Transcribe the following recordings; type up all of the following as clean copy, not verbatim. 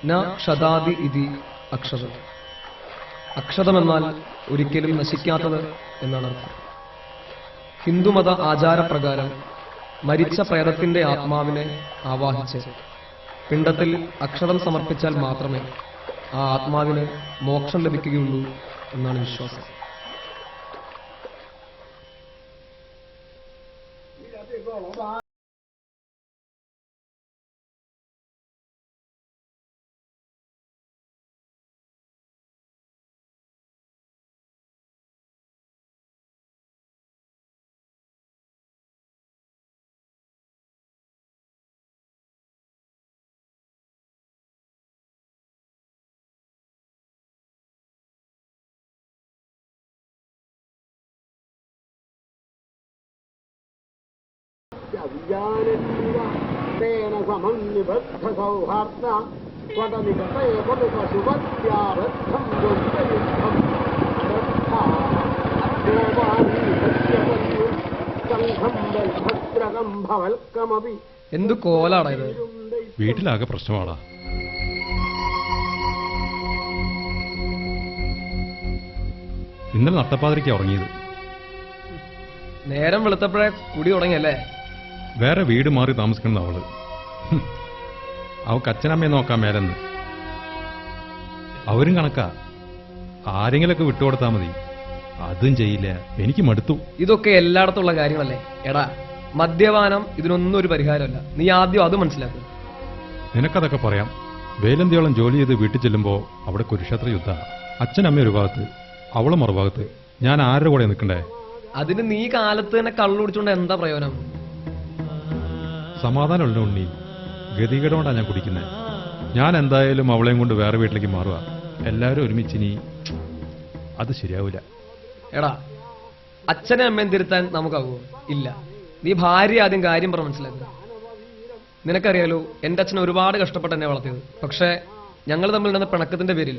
ന ക്ഷതാദി ഇതി അക്ഷതം. അക്ഷതമെന്നാൽ ഒരിക്കലും നശിക്കാത്തത് എന്നാണ് അർത്ഥം. ഹിന്ദുമത ആചാരപ്രകാരം മരിച്ച പ്രേതത്തിന്റെ ആത്മാവിനെ ആവാഹിച്ച് പിണ്ടത്തിൽ അക്ഷതം സമർപ്പിച്ചാൽ മാത്രമേ ആ ആത്മാവിന് മോക്ഷം ലഭിക്കുകയുള്ളൂ എന്നാണ് വിശ്വാസം. എന്തു കോലാടാ ഇത്? വീട്ടിലാകെ പ്രശ്നമാടാ. ഇന്നലെ നട്ടപ്പാതിരിക്കാ ഉറങ്ങിയത്. നേരം വെളുത്തപ്പോഴേ കുടി തുടങ്ങിയല്ലേ? വേറെ വീട് മാറി താമസിക്കുന്ന അവള്. അവക്ക് അച്ഛനമ്മയെ നോക്കാൻ മേലെന്ന്. അവരും കണക്കാ. ആരെങ്കിലൊക്കെ വിട്ടുകൊടുത്താ മതി. അതും ചെയ്യില്ല. എനിക്ക് മടുത്തു. ഇതൊക്കെ എല്ലായിടത്തുള്ള കാര്യങ്ങളല്ലേ എടാ. മദ്യപാനം ഇതിനൊന്നും ഒരു പരിഹാരമല്ല. നീ ആദ്യം അത് മനസ്സിലാക്കുക. നിനക്കതൊക്കെ പറയാം. വേലന്തിയോളം ജോലി ചെയ്ത് വീട്ടിൽ ചെല്ലുമ്പോ അവിടെ കുരുക്ഷേത്ര യുദ്ധ. അച്ഛനമ്മ ഒരു ഭാഗത്ത്, അവളെ മറുഭാഗത്ത്. ഞാൻ ആരുടെ കൂടെ നിൽക്കണ്ടേ? അതിന് നീ കാലത്ത് തന്നെ കള്ളു കുടിച്ചോണ്ട് എന്താ പ്രയോജനം? സമാധാനമുള്ള ഉണ്ണി. ഗതികേടോണ്ടാ ഞാൻ കുടിക്കുന്നത്. ഞാൻ എന്തായാലും അവളെയും കൊണ്ട് വേറെ വീട്ടിലേക്ക് മാറുക. എല്ലാവരും ഒരുമിച്ചിനി അത് ശരിയാവില്ല. എടാ, അച്ഛനെ അമ്മയും തിരുത്താൻ നമുക്കാവോ? ഇല്ല. നീ ഭാര്യ ആദ്യം കാര്യം പറഞ്ഞ് മനസ്സിലാക്കുക. നിനക്കറിയാലോ, എന്റെ അച്ഛൻ ഒരുപാട് കഷ്ടപ്പെട്ട് എന്നെ വളർത്തിയത്. പക്ഷേ ഞങ്ങൾ തമ്മിൽ നടന്ന പിണക്കത്തിന്റെ പേരിൽ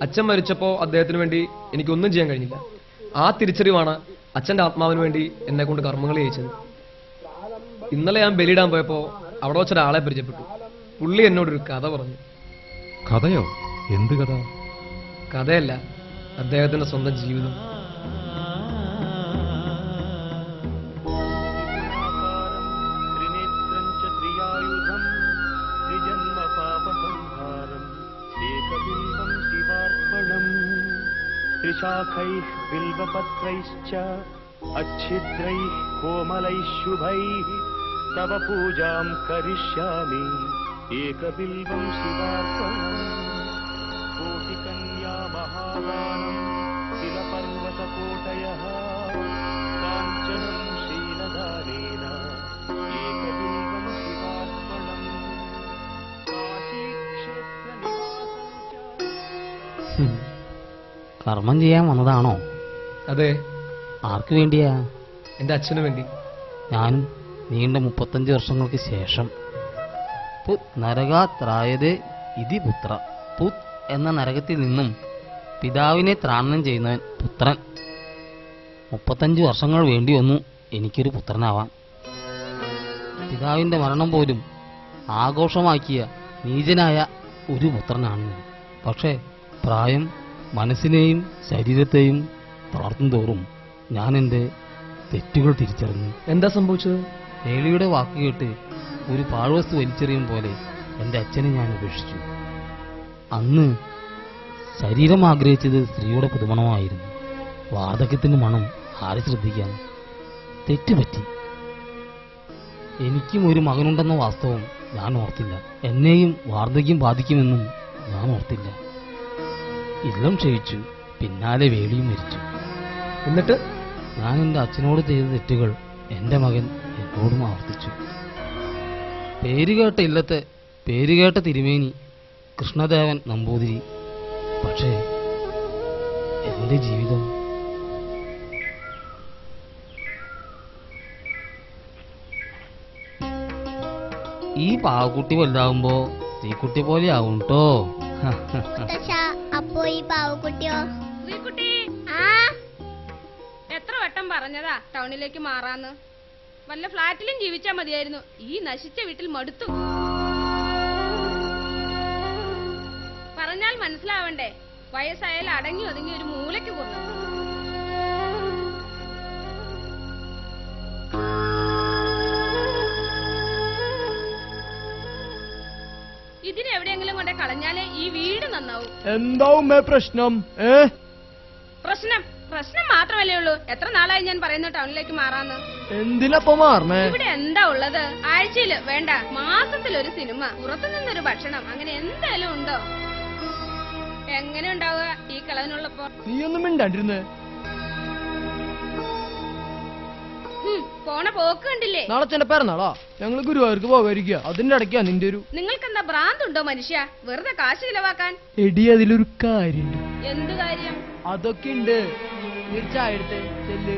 അച്ഛൻ മരിച്ചപ്പോ അദ്ദേഹത്തിന് വേണ്ടി എനിക്കൊന്നും ചെയ്യാൻ കഴിഞ്ഞില്ല. ആ തിരിച്ചറിവാണ് അച്ഛന്റെ ആത്മാവിന് വേണ്ടി എന്നെ കൊണ്ട് കർമ്മങ്ങൾ ചെയ്യിച്ചത്. ഇന്നലെ ഞാൻ ബലിയിടാൻ പോയപ്പോ അവിടെ വെച്ചൊരാളെ പരിചയപ്പെട്ടു. പുള്ളി എന്നോടൊരു കഥ പറഞ്ഞു. കഥയോ? എന്ത് കഥ? കഥയല്ല, അദ്ദേഹത്തിന്റെ സ്വന്തം ജീവിതം. ത്രിശാഖൈഃ ബിൽവപത്രൈശ്ച അച്ഛിദ്രൈഃ കോമലൈഃ ശുഭൈഃ തവ പൂജാം കരിഷ്യാമി ഏകബിൽവം ശിവാർപ്പണം കോടികന്യാ മഹാദാനം തിലപർവതകോട്ടയഃ കാഞ്ചനം ശീലദാനേന ഏകബിൽവം ശിവാർപ്പണം കാശീക്ഷേത്രനിവാസം. കർമ്മം ചെയ്യാൻ വന്നതാണോ? അതെ. ആർക്ക് വേണ്ടിയാ? എന്റെ അച്ഛനു വേണ്ടി. ഞാനും നീണ്ട 35 വർഷങ്ങൾക്ക് ശേഷം. പുത് നരകാത്രായതേ ഇതി പുത്ര. പുത് എന്ന നരകത്തിൽ നിന്നും പിതാവിനെ ത്രാണനം ചെയ്യുന്നവൻ പുത്രൻ. 35 വർഷങ്ങൾ വേണ്ടി വന്നു എനിക്കൊരു പുത്രനാവാൻ. പിതാവിന്റെ മരണം പോലും ആഘോഷമാക്കിയ നീചനായ ഒരു പുത്രനാണ് ഞാൻ. പക്ഷേ പ്രായം മനസ്സിനെയും ശരീരത്തെയും തളർത്തും തോറും ഞാൻ എൻ്റെ തെറ്റുകൾ തിരിച്ചറിഞ്ഞു. എന്താ സംഭവിച്ചത്? വേളിയുടെ വാക്ക് കേട്ട് ഒരു പാഴ്വസ്തു വലിച്ചെറിയും പോലെ എൻ്റെ അച്ഛനെ ഞാൻ ഉപേക്ഷിച്ചു. അന്ന് ശരീരം ആഗ്രഹിച്ചത് സ്ത്രീയുടെ പുതുമണമായിരുന്നു. വാർദ്ധക്യത്തിന്റെ മണം ആരെ ശ്രദ്ധിക്കാൻ? തെറ്റുപറ്റി. എനിക്കും ഒരു മകനുണ്ടെന്ന വാസ്തവം ഞാൻ ഓർത്തില്ല. എന്നെയും വാർദ്ധക്യം ബാധിക്കുമെന്നും ഞാൻ ഓർത്തില്ല. ഇല്ലം ക്ഷയിച്ചു. പിന്നാലെ വേളിയും മരിച്ചു. എന്നിട്ട് ഞാൻ എൻ്റെ അച്ഛനോട് ചെയ്ത തെറ്റുകൾ എൻ്റെ മകൻ എന്നോടും ആവർത്തിച്ചു. പേരുകേട്ട ഇല്ലത്തെ പേരുകേട്ട തിരുമേനി കൃഷ്ണദേവൻ നമ്പൂതിരി. പക്ഷേ എൻ്റെ ജീവിതം ഈ പാവക്കുട്ടി വലുതാവുമ്പോ ശ്രീക്കുട്ടി പോലെ ആവും കേട്ടോ. അപ്പോ ഈ പാവക്കുട്ടിയോ? ശ്രീക്കുട്ടി, എത്ര വട്ടം പറഞ്ഞതാ ടൗണിലേക്ക് മാറാന്ന്? വല്ല ഫ്ലാറ്റിലും ജീവിച്ചാ മതിയായിരുന്നു. ഈ നശിച്ച വീട്ടിൽ മടുത്തു. മനസ്സിലാവണ്ടേ? വയസ്സായാലും അടങ്ങി ഒതുങ്ങി ഒരു മൂലയ്ക്ക് കൊണ്ടു. ഇതിനെവിടെയെങ്കിലും കൊണ്ടേ കളഞ്ഞാലേ ഈ വീട് നന്നാവും. എന്താവും പ്രശ്നം? പ്രശ്നം മാത്രമല്ലേ ഉള്ളൂ. എത്ര നാളായി ഞാൻ പറയുന്നു ടൗണിലേക്ക് മാറാന്ന്. എന്തിനപ്പോ മാറണേ? ഇവിടെ എന്താ ഉള്ളത്? ആഴ്ചയില് വേണ്ട മാസത്തിലൊരു സിനിമ, പുറത്തു നിന്നൊരു ഭക്ഷണം, അങ്ങനെ എന്തായാലും ഉണ്ടോ? എങ്ങനെ ഉണ്ടാവുക ഈ കളവിനുള്ളപ്പോ? നീ ഒന്നും മിണ്ടാണ്ടിരുന്നേ. പോണ പോക്ക് കണ്ടില്ലേ? നാളെ ചെന്റെ പിറന്നാളാ, ഞങ്ങള് ഗുരുവായൂർക്ക് പോകാതിരിക്കുക. അതിന്റെ ഇടയ്ക്കാ നിന്റെ ഒരു. നിങ്ങൾക്കെന്താ ഭ്രാന്തുണ്ടോ മനുഷ്യ? വെറുതെ കാശ് ചിലവാക്കാൻ. എടി അതിലൊരു കാര്യണ്ട്. എന്ത് കാര്യം? അതൊക്കെ ഉണ്ട്. ചായ എടുത്തേ ചെല്ല്.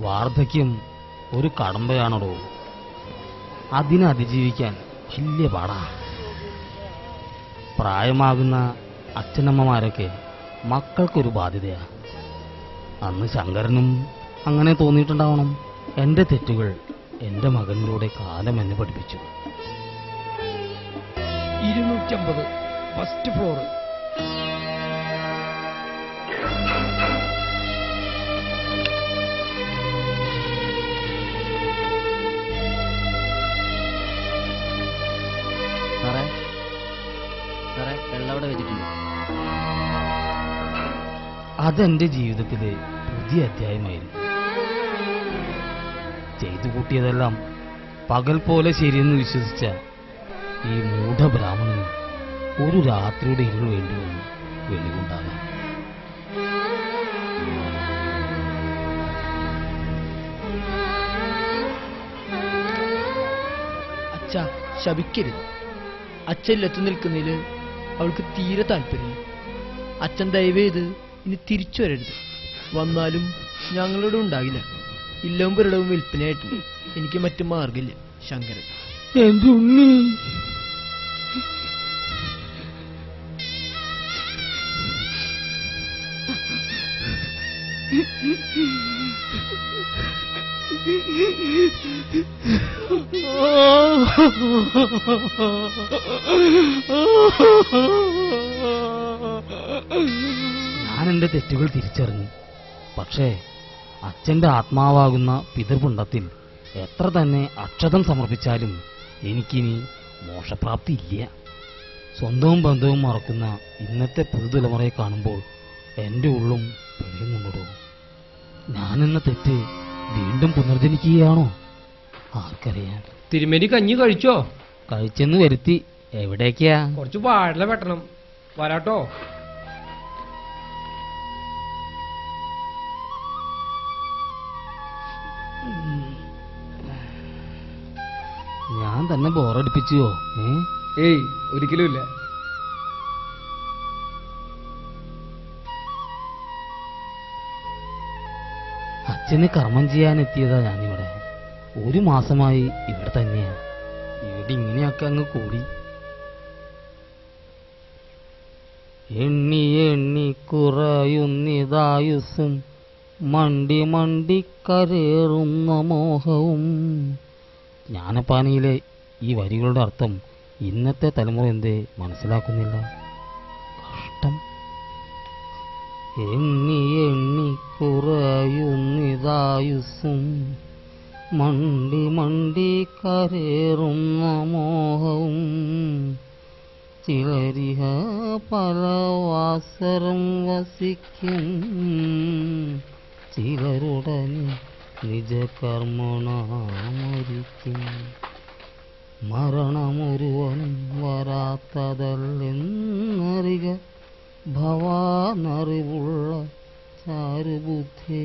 വാർദ്ധക്യം ഒരു കടമ്പയാണോ? അതിനെ അതിജീവിക്കാൻ വലിയ പാടാ. പ്രായമാകുന്ന അച്ഛനമ്മമാരൊക്കെ മക്കൾക്കൊരു ബാധ്യതയാ. അന്ന് ശങ്കരനും അങ്ങനെ തോന്നിയിട്ടുണ്ടാവണം. എൻ്റെ തെറ്റുകൾ എൻ്റെ മകനിലൂടെ കാലം എന്നെ പഠിപ്പിച്ചു. 250 ഫസ്റ്റ് ഫ്ലോർ. വെള്ളവിടെ വെച്ചിട്ടുണ്ട്. അതെന്റെ ജീവിതത്തിലെ പുതിയ അധ്യായമായിരുന്നു. ചെയ്തു കൂട്ടിയതെല്ലാം പകൽ പോലെ ശരിയെന്ന് വിശ്വസിച്ച ഈ മൂഢബ്രാഹ്മണന് ഒരു രാത്രിയുടെ ഇരുൾ വേണ്ടി വന്നു വെളിവുണ്ടാകാം. അച്ഛ ശപിക്കരുത്. അച്ഛനിലെത്തു നിൽക്കുന്നതില് അവൾക്ക് തീരെ താല്പര്യമില്ല. അച്ഛൻ ദയവേത് ഇനി തിരിച്ചു വരരുത്. വന്നാലും ഞങ്ങളോട് ഉണ്ടാകില്ല. ഇല്ലവും പുരടവും വിൽപ്പനയായിട്ട് എനിക്ക് മറ്റു മാർഗമില്ല. ശങ്കരൻ. എന്റെ ഉണ്ണി, ഞാൻ എന്റെ തെറ്റുകൾ തിരിച്ചറിഞ്ഞു. പക്ഷേ അച്ഛന്റെ ആത്മാവാകുന്ന പിതൃപിണ്ഡത്തിൽ എത്ര തന്നെ അക്ഷതം സമർപ്പിച്ചാലും എനിക്കിനി മോക്ഷപ്രാപ്തി ഇല്ല. സ്വന്തവും ബന്ധവും മറക്കുന്ന ഇന്നത്തെ പുതുതലമുറയെ കാണുമ്പോൾ എൻ്റെ ഉള്ളും പിഴയുന്നുണ്ടോ? ഞാനെന്ന തെറ്റ് വീണ്ടും പുനർജനിക്കുകയാണോ? ആർക്കറിയാൻ. തിരുമേനി കഞ്ഞി കഴിച്ചോ? കഴിച്ചെന്ന് വരുത്തി. എവിടേക്കാ? കുറച്ച് വാഴല വെട്ടണം. വരാട്ടോ. ഞാൻ തന്നെ ബോറടിപ്പിച്ചോ? ഏയ്, ഒരിക്കലും ഇല്ല. അച്ഛന് കർമ്മം ചെയ്യാൻ എത്തിയതാ ഞാനിവിടെ. 1 മാസമായി ഇവിടെ തന്നെയാ. ഇവിടെ ഇങ്ങനെയൊക്കെ അങ്ങ് കൂടി. എണ്ണി എണ്ണി കുറയുന്നിതായുസ്സും മണ്ടി മണ്ടി കരേറുന്ന മോഹവും. ജ്ഞാനപ്പാനയിലെ ഈ വരികളുടെ അർത്ഥം ഇന്നത്തെ തലമുറ എന്തേ മനസ്സിലാക്കുന്നില്ല? കഷ്ടം. എണ്ണി എണ്ണി കുറയുന്നിതായുസ്സും മണ്ടി മണ്ടി കരേറുന്ന മോഹവും. ചിലരിഹ പല വാസരം വസിക്കും, ചിലരുടനെ നിജകർമ്മണ മരിക്കും. മരണമൊരുവനും വരാത്തതല്ലെന്നറിക ഭവാനറിവുള്ള ചാരുബുദ്ധേ.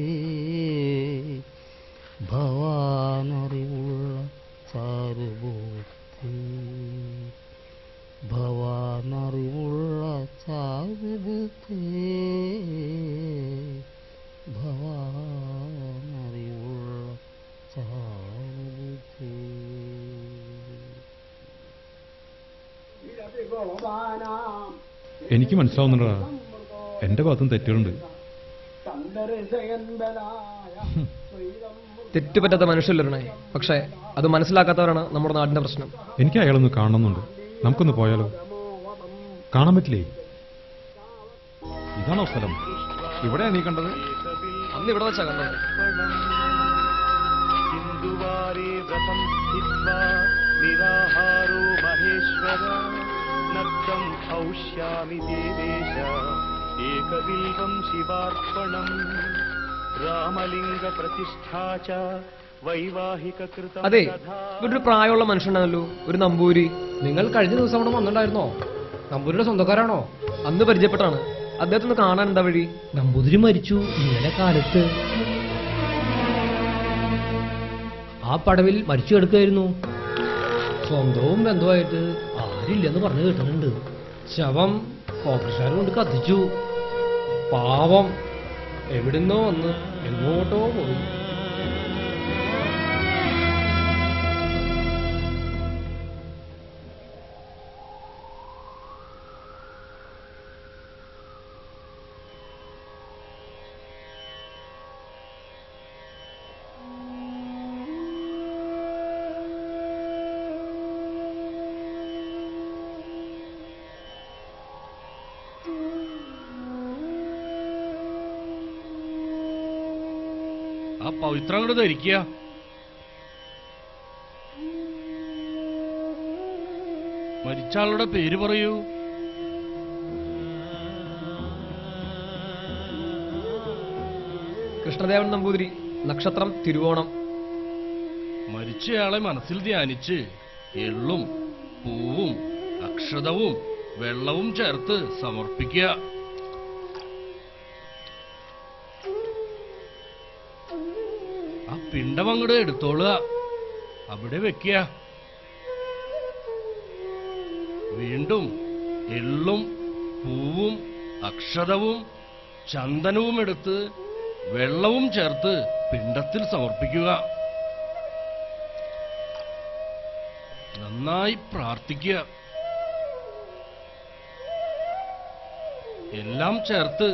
ഭവാനറിവുള്ള ചാരുബുദ്ധേ. ഭവാനറിവുള്ള ചാരുബുദ്ധേ. എനിക്ക് മനസ്സിലാവുന്നുണ്ടാ, എന്റെ ഭാഗത്തും തെറ്റുകളുണ്ട്. തെറ്റുപറ്റാത്ത മനുഷ്യല്ലൊരണേ, പക്ഷേ അത് മനസ്സിലാക്കാത്തവരാണ് നമ്മുടെ നാടിന്റെ പ്രശ്നം. എനിക്ക് അയാളൊന്ന് കാണണമെന്നുണ്ട്. നമുക്കൊന്ന് പോയാലോ? കാണാൻ പറ്റില്ലേ? ഇതാണോ സ്ഥലം? ഇവിടെയാ നീ കണ്ടത്? അന്ന് ഇവിടെ വെച്ചാ കണ്ടത്. ഹിന്ദുവാരേ വ്രതം സ്ഥിത്വാ നിരാഹാരോ മഹേശ്വര നക്തം ഔഷ്യാമി ദേവേശ ഏകബിൽവം ശിവാർപ്പണം രാമലിംഗ പ്രതിഷ്ഠാ ച വൈവാഹിക കൃതം അതെ, ഇവിടെ ഒരു പ്രായമുള്ള മനുഷ്യനാണല്ലോ, ഒരു നമ്പൂരി. നിങ്ങൾ കഴിഞ്ഞ ദിവസം അവിടെ വന്നിട്ടുണ്ടായിരുന്നോ? നമ്പൂരിയുടെ സ്വന്തക്കാരാണോ? അന്ന് പരിചയപ്പെട്ടാണ്. അദ്ദേഹത്തെ ഒന്ന് കാണാൻ എന്താ വഴി? നമ്പൂതിരി മരിച്ചു ഇന്നലെ കാലത്ത്. ആ പടവിൽ മരിച്ചു കിടക്കുകയായിരുന്നു. സ്വന്തവും ബന്ധുവായിട്ട് ആരില്ലെന്ന് പറഞ്ഞു കേട്ടിട്ടുണ്ട്. ശവം ഓപ്പറേഷൻ കൊണ്ട് കത്തിച്ചു. പാവം എവിടുന്നോ വന്ന് എങ്ങോട്ടോ പോയി. ആ പവിത്രം അങ്ങോട്ട് ധരിക്കുക. മരിച്ച ആളുടെ പേര് പറയൂ. കൃഷ്ണദേവൻ നമ്പൂതിരി, നക്ഷത്രം തിരുവോണം. മരിച്ചയാളെ മനസ്സിൽ ധ്യാനിച്ച് എള്ളും പൂവും അക്ഷതവും വെള്ളവും ചേർത്ത് സമർപ്പിക്കുക. ആ പിണ്ടം അങ്ങോട്ട് എടുത്തോളുക, അവിടെ വെക്കുക. വീണ്ടും എള്ളും പൂവും അക്ഷതവും ചന്ദനവും എടുത്ത് വെള്ളവും ചേർത്ത് പിണ്ടത്തിൽ സമർപ്പിക്കുക. നന്നായി പ്രാർത്ഥിക്കുക. എല്ലാം ചേർത്ത്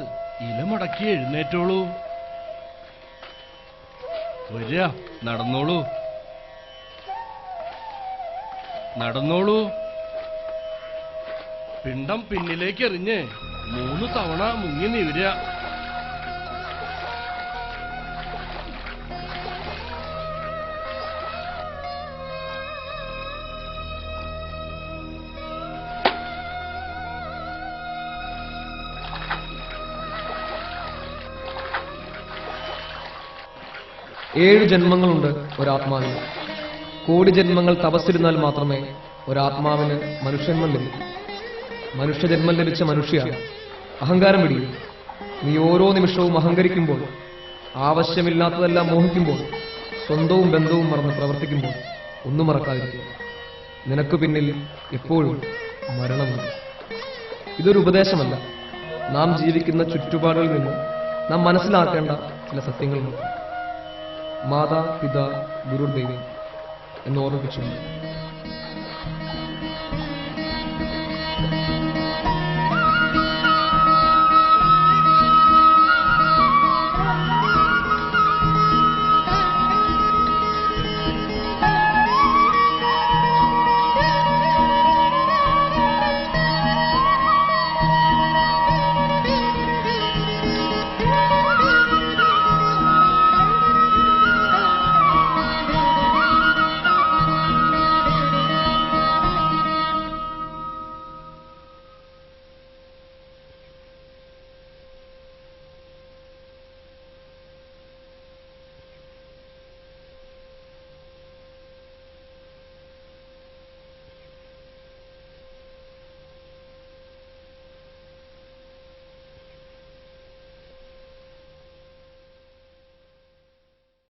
ഇലമടക്കി എഴുന്നേറ്റോളൂ. വരിക, നടന്നോളൂ, നടന്നോളൂ. പിണ്ടം പിന്നിലേക്ക് എറിഞ്ഞ് 3 തവണ മുങ്ങി നിവരുക. ഏഴ് ജന്മങ്ങളുണ്ട് ഒരാത്മാവിന്. കോടി ജന്മങ്ങൾ തപസ്സിരുന്നാൽ മാത്രമേ ഒരാത്മാവിന് മനുഷ്യജന്മം ലഭിക്കൂ. മനുഷ്യജന്മം ലഭിച്ച മനുഷ്യ, അഹങ്കാരം പിടിയും. നീ ഓരോ നിമിഷവും അഹങ്കരിക്കുമ്പോൾ, ആവശ്യമില്ലാത്തതെല്ലാം മോഹിക്കുമ്പോൾ, സ്വന്തവും ബന്ധവും മറന്ന് പ്രവർത്തിക്കുമ്പോൾ ഒന്നും മറക്കാതിരിക്കുക. നിനക്ക് പിന്നിൽ എപ്പോഴും മരണമുണ്ട്. ഇതൊരു ഉപദേശമല്ല, നാം ജീവിക്കുന്ന ചുറ്റുപാടുകളിൽ നിന്ന് നാം മനസ്സിലാക്കേണ്ട ചില സത്യങ്ങളുണ്ട്. മാതാ പിതാ ഗുരുർ ദൈവം എന്ന് ഓർമ്മിപ്പിച്ചു.